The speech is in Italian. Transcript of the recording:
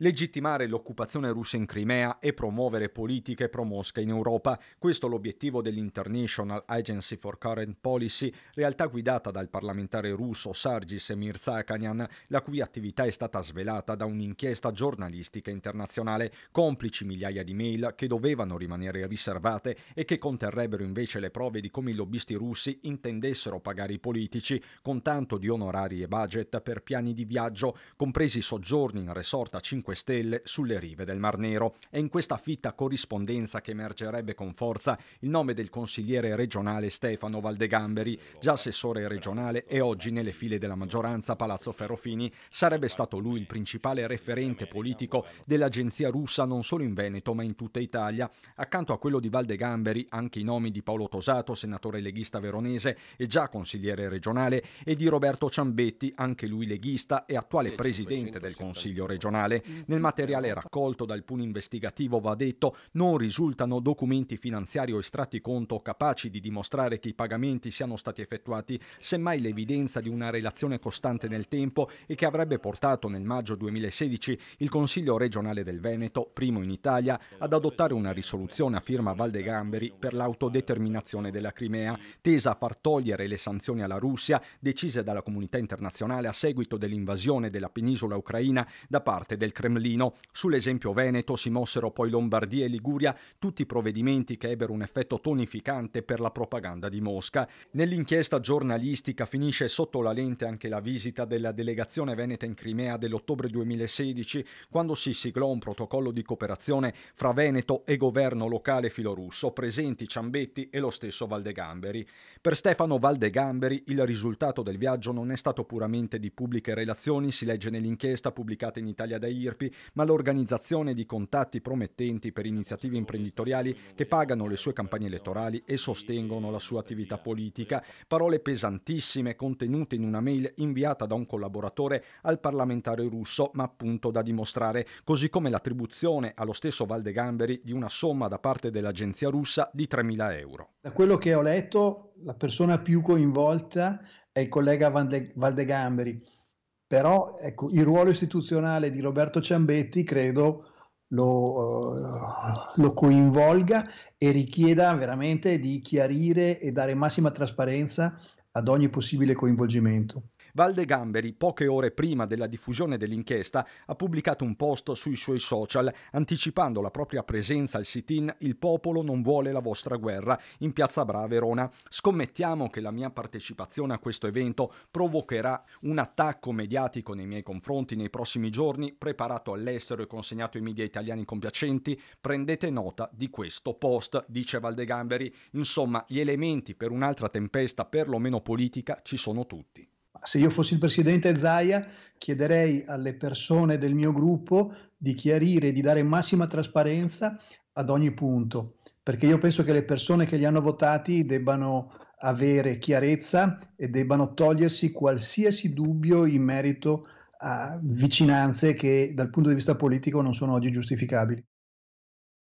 Legittimare l'occupazione russa in Crimea e promuovere politiche pro-Mosca in Europa. Questo è l'obiettivo dell'International Agency for Current Policy, realtà guidata dal parlamentare russo Sargis Mirzakhanian, la cui attività è stata svelata da un'inchiesta giornalistica internazionale, complici migliaia di mail che dovevano rimanere riservate e che conterrebbero invece le prove di come i lobbisti russi intendessero pagare i politici con tanto di onorari e budget per piani di viaggio, compresi soggiorni in resort a 5 Stelle sulle rive del Mar Nero. È in questa fitta corrispondenza che emergerebbe con forza il nome del consigliere regionale Stefano Valdegamberi, già assessore regionale e oggi nelle file della maggioranza a Palazzo Ferrofini. Sarebbe stato lui il principale referente politico dell'agenzia russa non solo in Veneto ma in tutta Italia. Accanto a quello di Valdegamberi anche i nomi di Paolo Tosato, senatore leghista veronese e già consigliere regionale, e di Roberto Ciambetti, anche lui leghista e attuale presidente del Consiglio regionale. Nel materiale raccolto dal pool investigativo, va detto, non risultano documenti finanziari o estratti conto capaci di dimostrare che i pagamenti siano stati effettuati, semmai l'evidenza di una relazione costante nel tempo e che avrebbe portato nel maggio 2016 il Consiglio regionale del Veneto, primo in Italia, ad adottare una risoluzione a firma Valdegamberi per l'autodeterminazione della Crimea, tesa a far togliere le sanzioni alla Russia decise dalla comunità internazionale a seguito dell'invasione della penisola ucraina da parte del Cremlino. Sull'esempio veneto si mossero poi Lombardia e Liguria, tutti provvedimenti che ebbero un effetto tonificante per la propaganda di Mosca. Nell'inchiesta giornalistica finisce sotto la lente anche la visita della delegazione veneta in Crimea dell'ottobre 2016, quando si siglò un protocollo di cooperazione fra Veneto e governo locale filorusso, presenti Ciambetti e lo stesso Valdegamberi. Per Stefano Valdegamberi il risultato del viaggio non è stato puramente di pubbliche relazioni, si legge nell'inchiesta pubblicata in Italia da IRPI, ma l'organizzazione di contatti promettenti per iniziative imprenditoriali che pagano le sue campagne elettorali e sostengono la sua attività politica. Parole pesantissime contenute in una mail inviata da un collaboratore al parlamentare russo, ma appunto da dimostrare, così come l'attribuzione allo stesso Valdegamberi di una somma da parte dell'agenzia russa di 3.000 euro. Da quello che ho letto, la persona più coinvolta è il collega Valdegamberi, però ecco, il ruolo istituzionale di Roberto Ciambetti credo lo coinvolga e richieda veramente di chiarire e dare massima trasparenza ad ogni possibile coinvolgimento. Valdegamberi, poche ore prima della diffusione dell'inchiesta, ha pubblicato un post sui suoi social anticipando la propria presenza al sit-in "Il popolo non vuole la vostra guerra" in Piazza Bra, Verona. Scommettiamo che la mia partecipazione a questo evento provocherà un attacco mediatico nei miei confronti nei prossimi giorni, preparato all'estero e consegnato ai media italiani compiacenti. Prendete nota di questo post, dice Valdegamberi. Insomma, gli elementi per un'altra tempesta, perlomeno politica, ci sono tutti. Se io fossi il presidente Zaia, chiederei alle persone del mio gruppo di chiarire e di dare massima trasparenza ad ogni punto, perché io penso che le persone che li hanno votati debbano avere chiarezza e debbano togliersi qualsiasi dubbio in merito a vicinanze che dal punto di vista politico non sono oggi giustificabili.